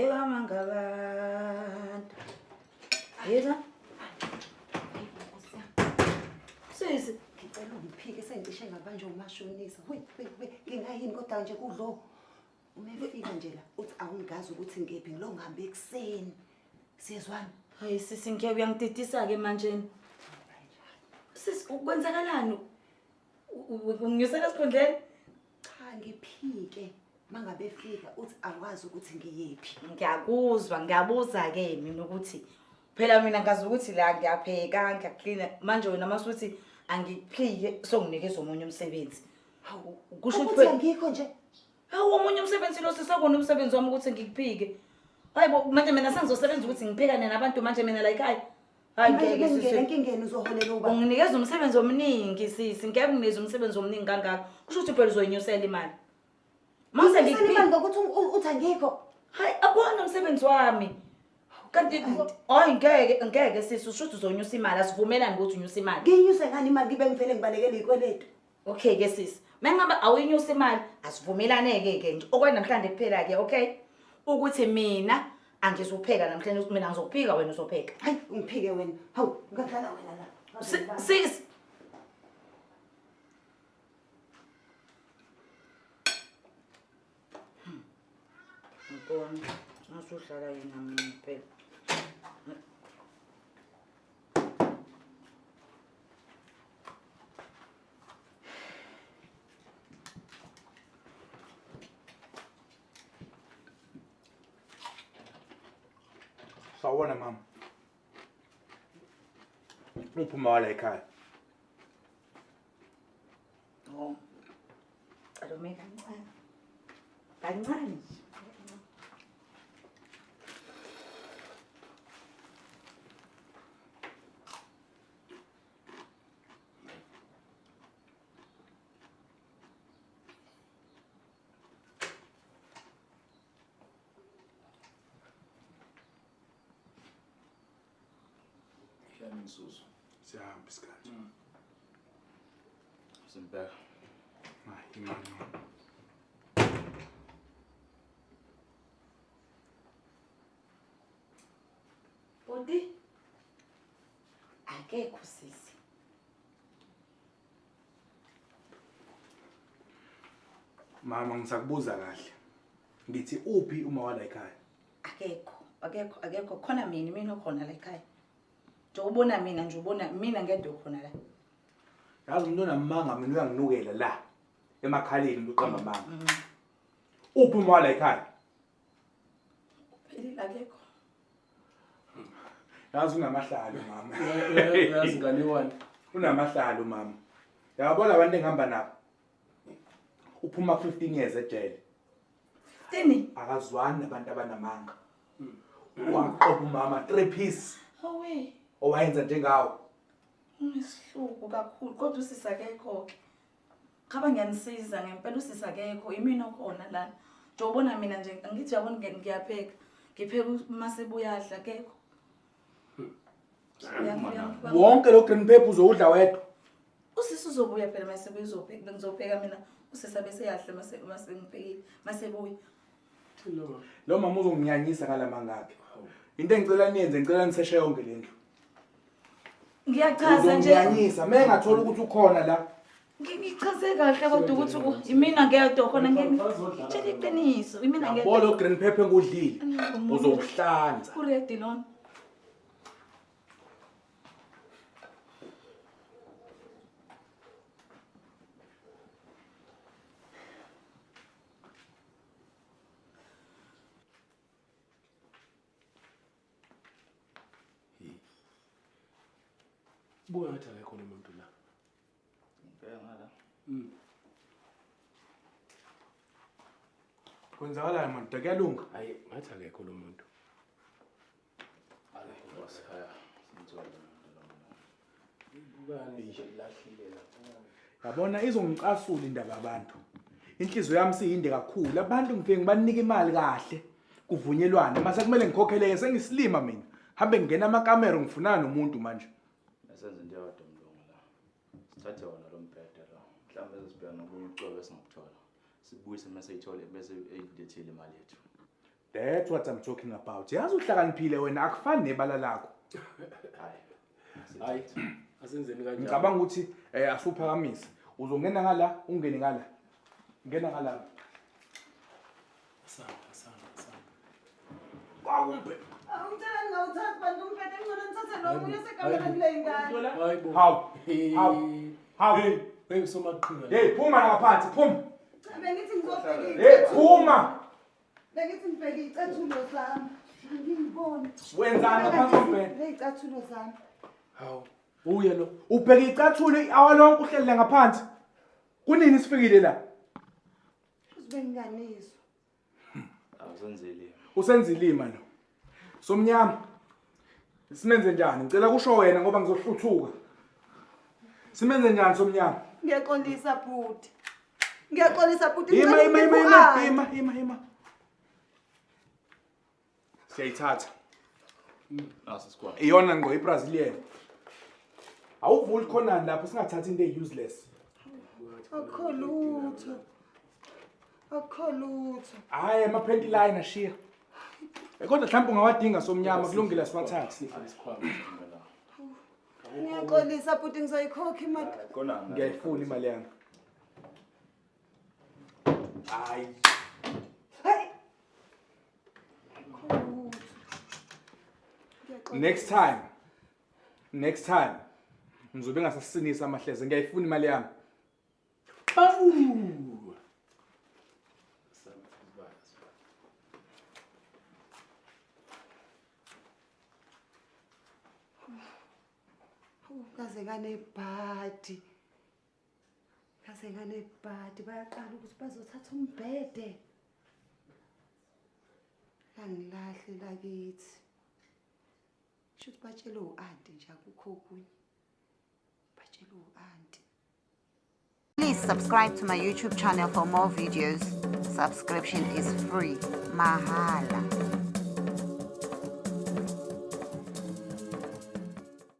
Ewamangabantu. Yeza? Sisi, ngicela ungiphike sengishe ngabanje umashonisa. Ngingayini kodwa nje kudlo. Umefika nje la uthi awungazi ukuthi ngephi ngilo ngihambe ekseni. Siyezwana? Hayi sisi uyangididisa ke manje. Sisi ukwenzakalani? Ungisela esikhondleni? Cha ngiphike. Mangabe efika uthi awazi ukuthi ngiyephi. Ngiyakuzwa, ngiyabuza ke mina ukuthi phela mina ngazi ukuthi la ngiyapheka, ngiyaklina. Manje wena masuthi angiphike songinikeza omunye umsebenzi. Hawu, kusho ukuthi angikho nje. Hawu omunye umsebenzi lo sisakona umsebenzi wami ukuthi ngikuphike. Hayibo manje mina sengizosebenza ukuthi ngiphekane nabantu manje mina la ekhaya. Hayi ngeke sisi. Enkingeni uzoholela uba. Unginikeza umsebenzi omningi sisi, ngeke nginikeze umsebenzi omningi kangaka. Kusho ukuthi phela uzoyinyusela imali. Mase ngikuphike ngokuthi uthi angikho. Hayi akona umsebenzi wami. Kanti hayi ngeke sisi usho ukuthi uzonyusa imali, asivumelani ukuthi unyusa imali. Ngiyinyuse ngani imali ngibe ngivele ngibalekele izikweletu. Okay ke sisi. Mengaba awuyinyusa imali, asivumelane ke nje. Okwenza namhlanje kuphela ke, okay? Ukuthi mina angizopheka namhlanje ukuthi mina ngizophika wena uzopheka. Hayi ungiphike wena. Hawu ngadlala wena la. Sis. Ngibona masuhlala yena mina phela. Sawubona mama. Uphuma wala ekhaya. Oh. Alome kancane. Kancane. Suzu. Siyahamba isikhathi. Simpela. Hayi imali. Bodi. Akekho sisi. Mama ngisakubuza kahle. Ngithi uphi uma wala ekhaya? Akekho khona mina ukhona la ekhaya. Nje ubona mina ngedwa khona la. Yazi umuntu onamanga mina uyanginukela la emakhaleni umuntu uqamba manga. Uphi uma wala ekhaya? Phela akekho. Yazi unamahlalo mama. Yazi ngani wani? Unamahlalo mama. Yabona abantu engihamba nabo. Uphuma 15 years ejele. Thini? Akazwani nabantu abanamanga. Waqopha umama 3 piece. Hawe. Owayenza njengawo. Unesihluku kakhulu kodwa usisakekho ke. Khaba ngiyanisiza ngempela usisakekho imina okhona la. Nje ubona mina nje ngithi yabona ngiyapheka. Ngipheka masebuyadla kekho. Wonke lo green pepper uzowudla wedwa. Usisi uzobuya phela masebuzopheka ngizopheka mina usisa bese yahle mase ngiphekile masebuya. Lo mama uzonginyanyisa ngalamanga akhe. Into engicela niyenze ngicela niseshe yonke lendlu. Ngiyachaza nje. Uzonginyanyisa mengathola ukuthi ukhona la. Ngichaze kahle kodwa ukuthi imina ngedwa khona ngitshela iqiniso imina ngedwa. Yabo lo green pepper engudlile uzokuhlanza. Kuready lona. Buya ngathi akekho umuntu la. Ngibheka ngala. Kwenzakalani manje kuyalunga? Hayi ngathi akekho lo muntu. Akekho wasihaya sinzwa lo muntu. Ubani nje lahlile la. Yabona izongicasula indaba yabantu. Inhliziyo yami siyinde kakhulu. Abantu ngifike ngibanika imali kahle kuvunyelwana. Mase kumele ngikhokheleke sengisilima mina. Hambe ngena amakamera ngifunana nomuntu manje. Senze into yodwa mlungu la. Sithathe wona lo mbhede la. Mhlawumbe sesibheka nokunye uqobo esingakuthola. Sibuyise mase ithole bese eyidethile imali yethu. That's what I'm talking about. Yazi uhlakaniphile wena akufani nebala lakho. Hayi. Asenzeni kanjani? Ngicabanga ukuthi asuphakamise. Uzongena ngala, ungene ngala. Ngena ngala. Samba. Kwawumbe. Awungitshela ngawuthatha bantu umphethe ngcono nithathe lo munye sekamela kule ngane. Hayibo. How? Hey somaqhinga. Hey, phuma ngaphansi, phuma. Cha bengithi ngizobheka. Hey, phuma. Bengithi ngibheke icathulo zami. Ngiyibone. Wenzani ngaphansi kombhede? Ley'cathulo zami. Hawu. Uye lo. Ubheka icathulo i-hour lonke uhleli ngaphansi. Kunini sifikile la? Uzibe nginganizwa. Awuzenzeli. Usenzilima lo. Somnyama. Simenze njani? Ngicela kusho wena ngoba ngizohluthuka. Simenze njani somnyama? Ngiyaxolisa bhuti. Ngiyaxolisa bhuti. Ima. Siyayithatha. Nasi sikwazi. Iyona ngo iBrazilian. Awuvuli khona lapho singathathi into useless. Akho lutho. Hayi amaphenti line ashiya. Kodwa mhlawumbe ungawadinga somnyama kulungile siwathathe. Ngiyaxolisa bhuti ngizoyikhokha imali. Kona Ngiyayifuna imali yami. Hayi. Hey. Next time. Ngizobe ngasasinisa amahleze. Ngiyayifuna imali yami. Kaze kanebhadi. Bayaqala ukuthi bazothatha umbhede. Angilahle lakithi. Shuthi batshele u-aunty nje akukho okunye. Batshele u-aunty. Please subscribe to my YouTube channel for more videos. Subscription is free. Mahala.